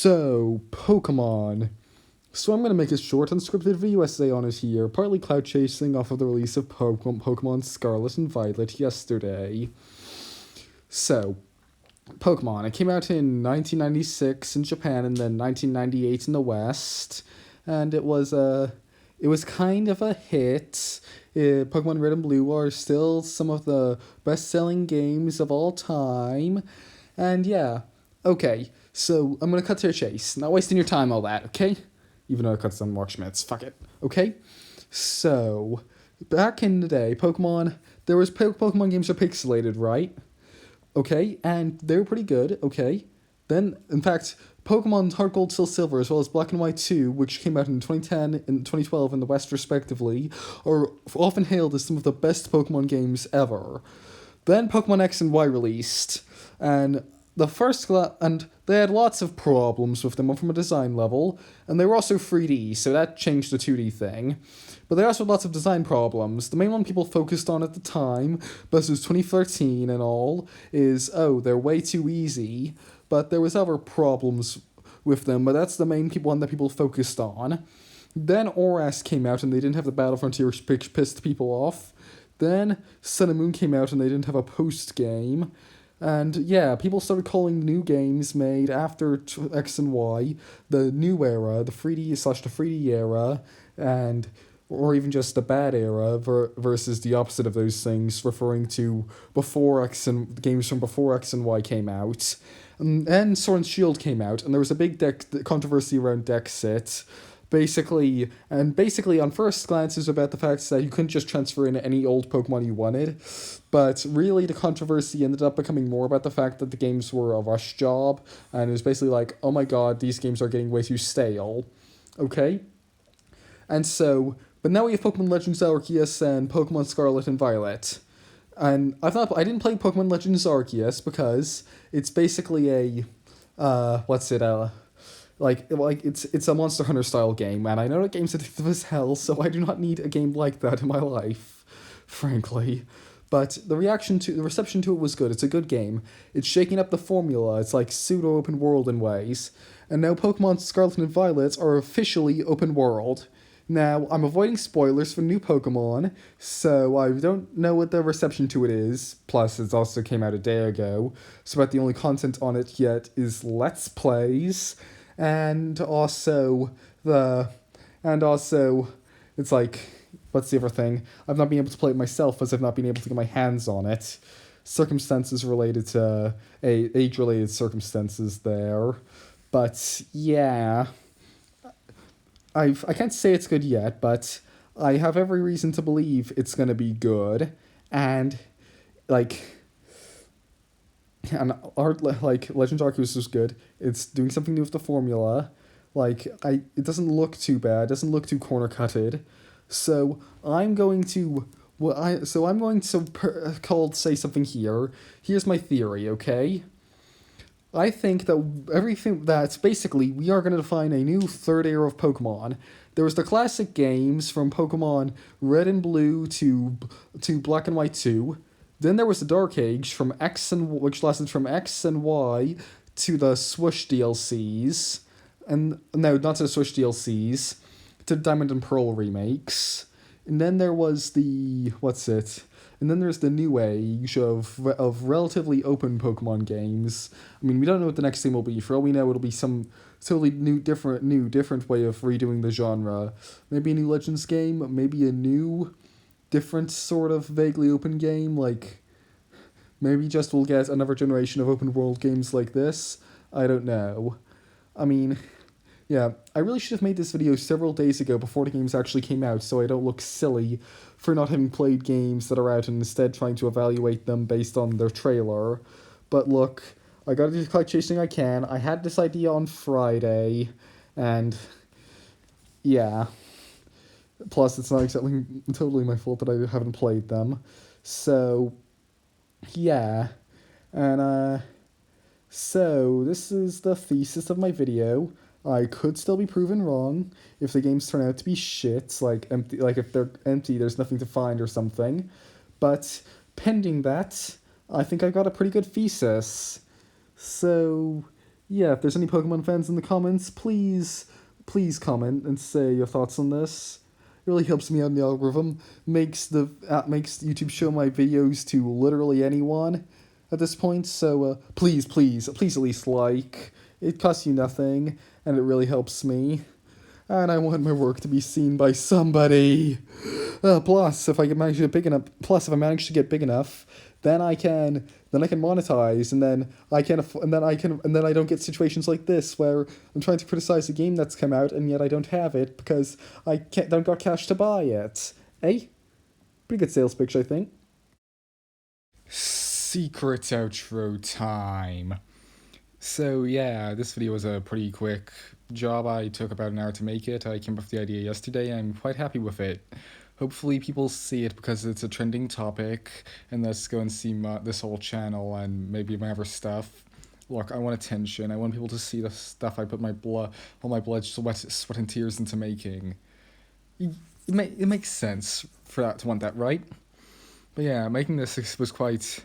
So, Pokemon. So I'm going to make a short unscripted video essay on it here, partly cloud chasing off of the release of Pokemon Scarlet and Violet yesterday. So, Pokemon. It came out in 1996 in Japan and then 1998 in the West, and it was kind of a hit. Pokemon Red and Blue are still some of the best-selling games of all time, and yeah, okay. So I'm gonna cut to the chase, not wasting your time all that, okay? Even though it cuts some more Schmitz, fuck it, okay? So back in the day, Pokemon, there was Pokemon games are pixelated, right? Okay, and they were pretty good, okay? Then, in fact, Pokemon Heart Gold, Soul Silver, as well as Black and White 2, which came out in 2010 and 2012 in the West respectively, are often hailed as some of the best Pokemon games ever. Then Pokemon X and Y released, and and they had lots of problems with them from a design level, and they were also 3D, so that changed the 2D thing. But they also had lots of design problems. The main one people focused on at the time, but this was 2013 and all, is, they're way too easy. But there was other problems with them, but that's the main one that people focused on. Then ORAS came out and they didn't have the Battle Frontier, which pissed people off. Then Sun and Moon came out and they didn't have a post-game. And yeah, people started calling new games made after X and Y the new era, the 3D era, or even just the bad era versus the opposite of those things, referring to games from before X and Y came out. And Sword and Shield came out, and there was a big controversy around Dexit. Basically, on first glance, it was about the fact that you couldn't just transfer in any old Pokemon you wanted, but really the controversy ended up becoming more about the fact that the games were a rush job, and it was basically like, oh my god, these games are getting way too stale. Okay? And so, but now we have Pokemon Legends Arceus and Pokemon Scarlet and Violet. And I didn't play Pokemon Legends Arceus because it's basically it's a Monster Hunter style game, and I know that game's addictive as hell, so I do not need a game like that in my life, frankly. But the reception to it was good. It's a good game. It's shaking up the formula. It's like pseudo open world in ways. And now Pokemon Scarlet and Violet are officially open world. Now, I'm avoiding spoilers for new Pokemon, so I don't know what the reception to it is. Plus, it also came out a day ago, so about the only content on it yet is Let's Plays, and also, it's like, what's the other thing? I've not been able to play it myself as I've not been able to get my hands on it. Circumstances related to, age-related circumstances there. But, yeah. I can't say it's good yet, but I have every reason to believe it's gonna be good, and Legends Arceus was good. It's doing something new with the formula. It doesn't look too bad. It doesn't look too corner cutted. So I'm going to say something here. Here's my theory, okay? I think that basically we are going to define a new third era of Pokemon. There was the classic games from Pokemon Red and Blue to Black and White 2. Then there was the Dark Age which lasted from X and Y to the Swoosh DLCs. And no, not to the Swoosh DLCs, to Diamond and Pearl remakes. And then there was and then there's the new age of relatively open Pokemon games. I mean, we don't know what the next thing will be. For all we know, it'll be some totally different way of redoing the genre. Maybe a new Legends game, maybe a new, different sort of vaguely open game, maybe just we'll get another generation of open world games like this. I don't know. I mean, yeah, I really should have made this video several days ago before the games actually came out, so I don't look silly for not having played games that are out and instead trying to evaluate them based on their trailer. But look, I gotta do the cloud chasing I can. I had this idea on Friday, and yeah. Plus, it's not exactly totally my fault that I haven't played them. So, yeah. And, so this is the thesis of my video. I could still be proven wrong if the games turn out to be shit, if they're empty, there's nothing to find or something. But pending that, I think I've got a pretty good thesis. So, yeah, if there's any Pokemon fans in the comments, please comment and say your thoughts on this. It really helps me out in the algorithm. Makes YouTube show my videos to literally anyone at this point. So please at least like. It costs you nothing, and it really helps me. And I want my work to be seen by somebody. Plus, if I can manage to get big enough, then I can monetize, and then I don't get situations like this where I'm trying to criticize a game that's come out and yet I don't have it because don't got cash to buy it. Eh? Pretty good sales pitch, I think. Secret outro time. So yeah, this video was a pretty quick job. I took about an hour to make it. I came up with the idea yesterday. I'm quite happy with it. Hopefully people see it because it's a trending topic, and let's go and see this whole channel and maybe my other stuff. Look, I want attention. I want people to see the stuff I put all my blood, sweat, and tears into making. It makes sense for that to want that, right? But yeah, making this was quite.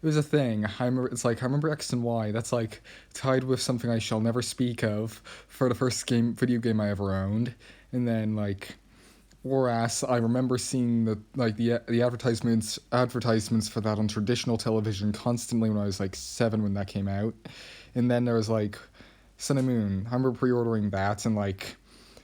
It was a thing. I remember X and Y. That's like tied with something I shall never speak of for the first video game I ever owned, and then like, whereas I remember seeing the advertisements for that on traditional television constantly when I was like 7 when that came out, and then there was like Sun and Moon. I remember pre-ordering that and like.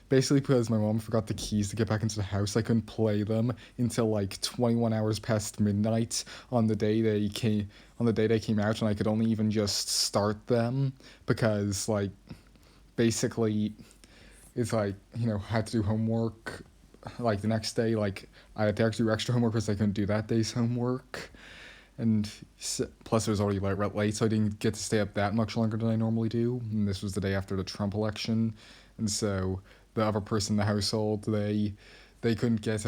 Basically, because my mom forgot the keys to get back into the house, I couldn't play them until like 21 hours past midnight on the day they came out, and I could only even just start them because like basically it's like, I had to do homework like the next day. Like I had to actually do extra homework because I couldn't do that day's homework, and plus it was already late, so I didn't get to stay up that much longer than I normally do. And this was the day after the Trump election, and so the other person in the household, they couldn't get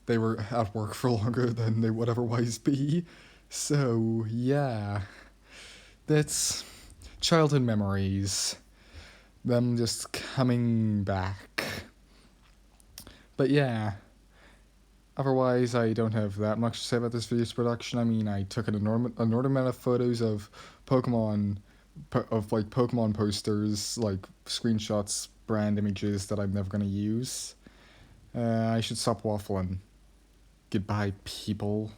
they were at work for longer than they would otherwise be. So yeah, that's childhood memories, them just coming back. But yeah, otherwise I don't have that much to say about this video's production. I mean, I took an enormous amount of photos of Pokemon Pokemon posters, like screenshots, brand images that I'm never gonna use. I should stop waffling. Goodbye, people.